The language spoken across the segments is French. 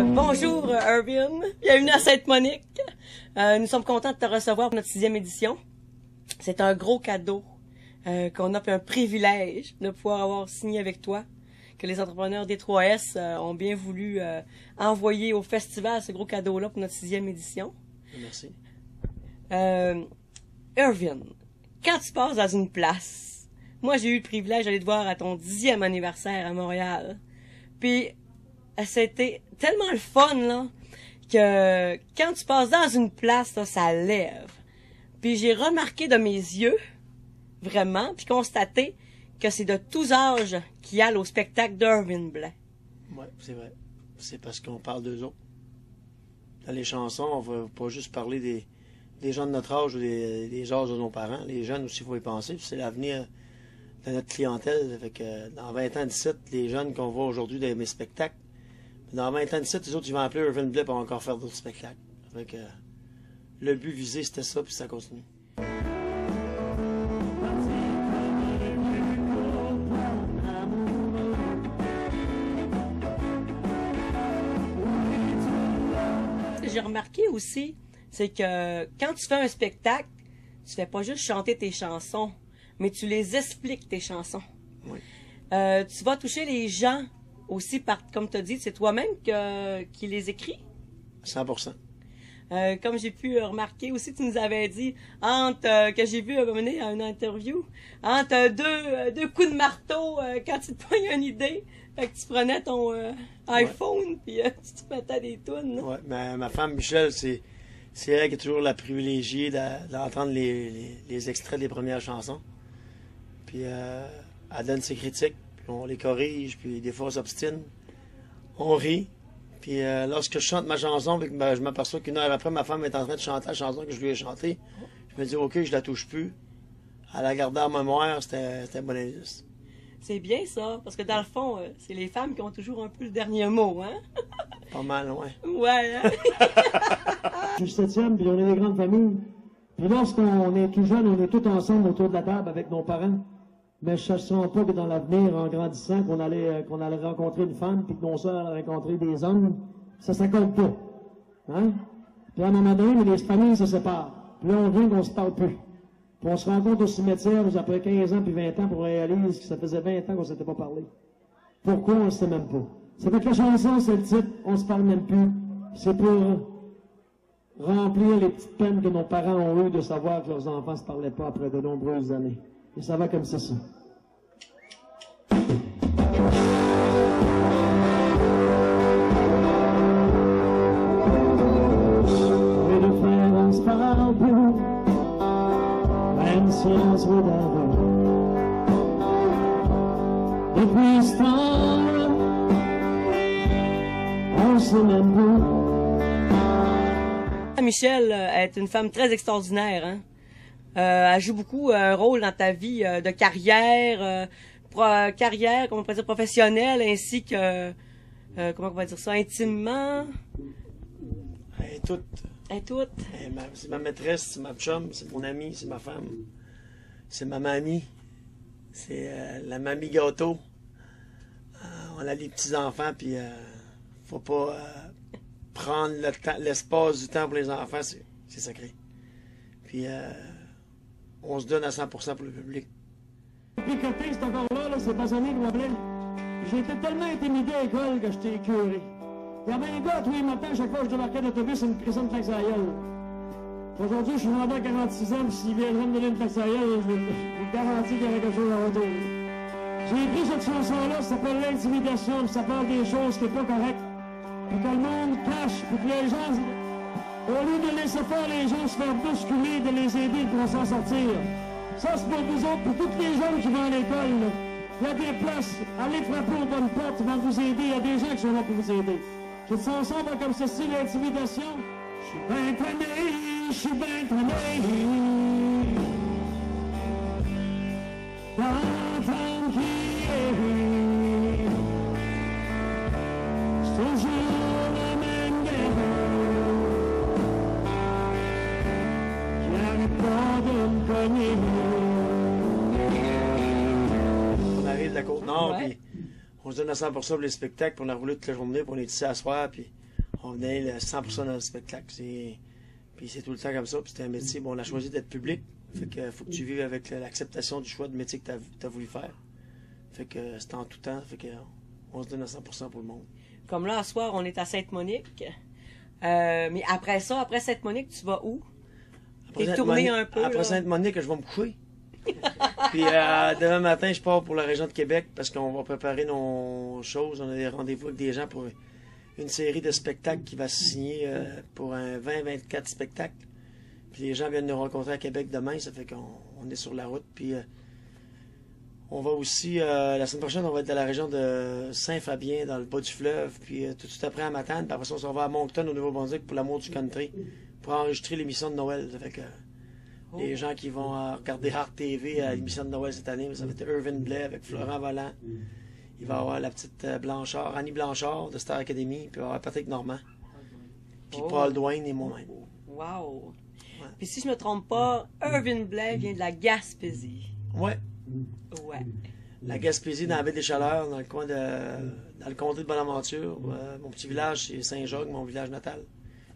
Bonjour Irvin, bienvenue à Sainte-Monique. Nous sommes contents de te recevoir pour notre 6e édition. C'est un gros cadeau qu'on a, puis un privilège de pouvoir avoir signé avec toi, que les entrepreneurs des 3S ont bien voulu envoyer au festival ce gros cadeau-là pour notre 6e édition. Merci. Irvin, quand tu passes dans une place, moi j'ai eu le privilège d'aller te voir à ton 10e anniversaire à Montréal, puis c'était tellement le fun, là, que quand tu passes dans une place, là, ça lève. Puis j'ai remarqué de mes yeux, vraiment, puis constaté que c'est de tous âges qui allent au spectacle d'Irvin Blanc. Oui, c'est vrai. C'est parce qu'on parle d'eux autres. Dans les chansons, on va pas juste parler des gens de notre âge ou des âges de nos parents. Les jeunes aussi, il faut y penser. C'est l'avenir de notre clientèle. Fait que dans 20 ans d'ici, les jeunes qu'on voit aujourd'hui dans mes spectacles, dans 20 ans d'ici, les autres, ils vont appeler Irvin Blanc pour encore faire d'autres spectacles. Fait que le but visé, c'était ça, puis ça continue. J'ai remarqué aussi, c'est que quand tu fais un spectacle, tu fais pas juste chanter tes chansons, mais tu les expliques, tes chansons. Oui. Tu vas toucher les gens aussi, comme tu as dit, c'est toi-même qui les écris. 100%. Comme j'ai pu remarquer aussi, tu nous avais dit, que j'ai vu mener à une interview, entre deux coups de marteau, quand tu te pognes une idée, fait que tu prenais ton iPhone, puis tu te mettais des tunes. Oui, ma femme Michel, c'est elle qui est toujours la privilégiée d'entendre les extraits des premières chansons. Puis elle donne ses critiques, puis on les corrige, puis des fois on s'obstine, on rit. Puis lorsque je chante ma chanson, je m'aperçois qu'une heure après, ma femme est en train de chanter la chanson que je lui ai chantée. Je me dis, OK, je la touche plus. À la garder en mémoire, c'était un bon indice. C'est bien ça, parce que dans le fond, c'est les femmes qui ont toujours un peu le dernier mot, hein? Pas mal, ouais. Ouais, hein? Je suis 7e, puis on est des grandes familles. Puis lorsqu'on est tout jeune, on est tous ensemble autour de la table avec nos parents. Mais je ne chercherai pas que dans l'avenir, en grandissant, qu'on allait rencontrer une femme, puis que nos soeurs allaient rencontrer des hommes. Ça compte pas. Hein? Puis à un moment donné, les familles se séparent. Puis là, on vient qu'on se parle plus. Puis on se rencontre au cimetière après 15 ans puis 20 ans pour réaliser que ça faisait 20 ans qu'on ne s'était pas parlé. Pourquoi, on ne sait même pas. C'est que la chanson, c'est le titre, on se parle même plus. C'est pour remplir les petites peines que nos parents ont eues de savoir que leurs enfants ne se parlaient pas après de nombreuses années. Et ça va comme ça. Les deux frères, on se parle plus. Même si on se regarde. Depuis ce temps, on se même plus. Michel est une femme très extraordinaire, hein? Elle joue beaucoup un rôle dans ta vie de carrière, carrière, comment on peut dire, professionnelle, ainsi que, comment on va dire ça, intimement. Elle est toute. Elle est toute. C'est ma maîtresse, c'est ma chum, c'est mon amie, c'est ma femme. C'est ma mamie. C'est la mamie gâteau. On a les petits-enfants, puis faut pas prendre l'espace du temps pour les enfants, c'est sacré. Puis on se donne à 100% pour le public. Puis côté, c'est encore là, c'est Bassonné qui m'appelait. J'ai été tellement intimidé à l'école que j'étais écœuré. Il y avait un gars tous les matins, à chaque fois que je débarquais d'autobus, il me crissait une claque sur la gueule. Aujourd'hui, je suis rendu à 46 ans, puis s'il viendrait me donner une claque sur la gueule, je vous garantis qu'il y aurait quelque chose à redire. J'ai écrit cette chanson-là, ça s'appelle l'intimidation, puis ça parle des choses qui sont pas correctes. Puis que le monde cache, puis que les gens, au lieu de laisser faire les gens se faire bousculer, de les aider pour s'en sortir. Ça, c'est pour vous autres, pour tous les jeunes qui vont à l'école. Il y a des places, allez frapper aux bonnes portes, ils vont vous aider, il y a des gens qui sont là pour vous aider. Cette chanson va comme ceci, l'intimidation. Je suis bien tanné, je suis bien tanné. D'entendre crier. C'est toujours la même guerre. J'arrête pas de me cogner. On arrive de la Côte-Nord, Ouais. puis on se donne à 100% pour les spectacles, puis on a roulé toute la journée, puis on est ici à soir, puis On venait le 100% dans le spectacle. Puis c'est tout le temps comme ça. Puis c'est un métier. Bon, on a choisi d'être public. Fait que faut que tu vives avec l'acceptation du choix de métier que tu as voulu faire. Fait que c'est en tout temps. Fait que on se donne à 100% pour le monde. Comme là, ce soir, on est à Sainte-Monique. Mais après ça, après Sainte-Monique, tu vas où? T'es tourné un peu. Après Sainte-Monique, je vais me coucher. Puis demain matin, je pars pour la région de Québec parce qu'on va préparer nos choses. On a des rendez-vous avec des gens pour une série de spectacles qui va se signer pour un 20-24 spectacles. Puis les gens viennent nous rencontrer à Québec demain, ça fait qu'on est sur la route. Puis on va aussi, la semaine prochaine, on va être dans la région de Saint-Fabien, dans le bas du fleuve. Puis tout de suite après à Matane, puis après ça, on s'en va à Moncton, au Nouveau-Brunswick, pour l'amour du country, pour enregistrer l'émission de Noël. Ça fait que les gens qui vont regarder Art TV à l'émission de Noël cette année, ça va être Irvin Blais avec Florent Volant. Il va y avoir la petite Blanchard, Annie Blanchard de Star Academy, puis il va y avoir Patrick Normand, puis Paul Dwayne et moi-même. Wow! Ouais. Puis si je me trompe pas, Irvin Blais vient de la Gaspésie. Ouais. Ouais. La Gaspésie, dans la baie des Chaleurs, dans le coin dans le comté de Bonaventure. Mon petit village, c'est Saint-Jacques, mon village natal.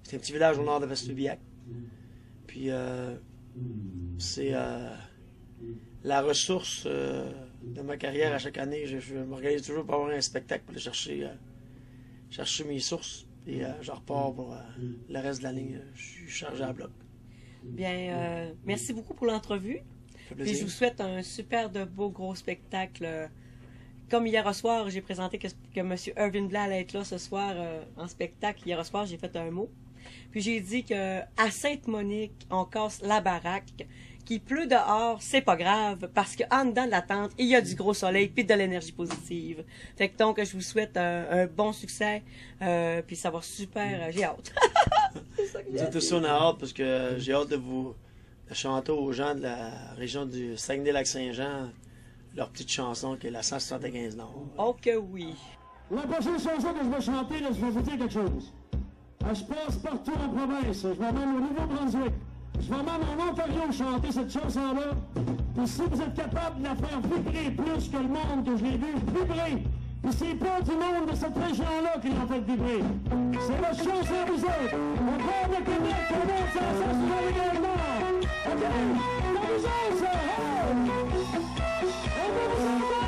C'est un petit village au nord de Vestubiac. Puis c'est la ressource de ma carrière à chaque année. Je m'organise toujours pour avoir un spectacle pour aller chercher mes sources. Et je repars pour le reste de l'année. Je suis chargé à bloc. Bien, merci beaucoup pour l'entrevue. Puis je vous souhaite un super de beau gros spectacle. Comme hier soir, j'ai présenté que M. Irvin Blais allait être là ce soir en spectacle. Hier soir, j'ai fait un mot. Puis j'ai dit que à Sainte-Monique, on casse la baraque. Qu'il pleut dehors, c'est pas grave, parce qu'en dedans de la tente, il y a du gros soleil puis de l'énergie positive. Fait que donc, je vous souhaite un bon succès, puis ça va super, j'ai hâte. C'est tout ça, on a hâte, parce que j'ai hâte de chanter aux gens de la région du Saguenay-Lac-Saint-Jean leur petite chanson qui est la 175 Nord. Oh que oui! La prochaine chanson que je vais chanter, là, je vais vous dire quelque chose. Je passe partout en province, je vais même au Nouveau-Brunswick. Je vais même en Ontario chanter cette chanson-là. Puis si vous êtes capable de la faire vibrer plus que le monde que je l'ai vu vibrer, puis c'est pas du monde de cette région-là qui l'ont fait vibrer. C'est votre chanson à vous autres. On part de Québec, tout le monde s'en sort sur la rivière Nord. OK? C'est à vous autres, ça! Hey! On va vous entendre!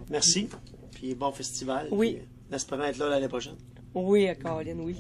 Merci. Puis bon festival. Oui. Puis, espérons être là l'année prochaine. Oui, Caroline, oui.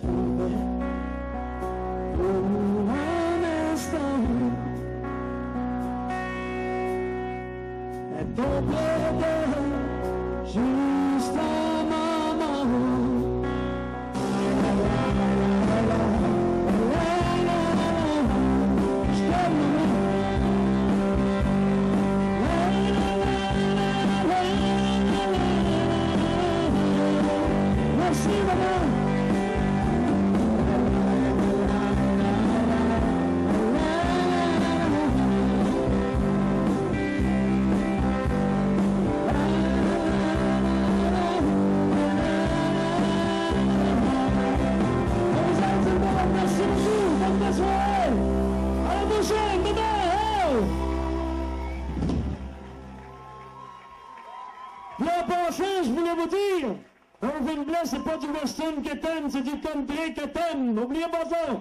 tombait pour un instant. Et auprès d'elle, juste un moment. Je t'aime. Merci, maman. Merci beaucoup. Bonne soirée. À la prochaine. Bye-bye. Puis en passant, je voulais vous dire, Irving Blais, c'est pas du western que t'aimes, c'est du country que t'aimes. N'oubliez pas ça.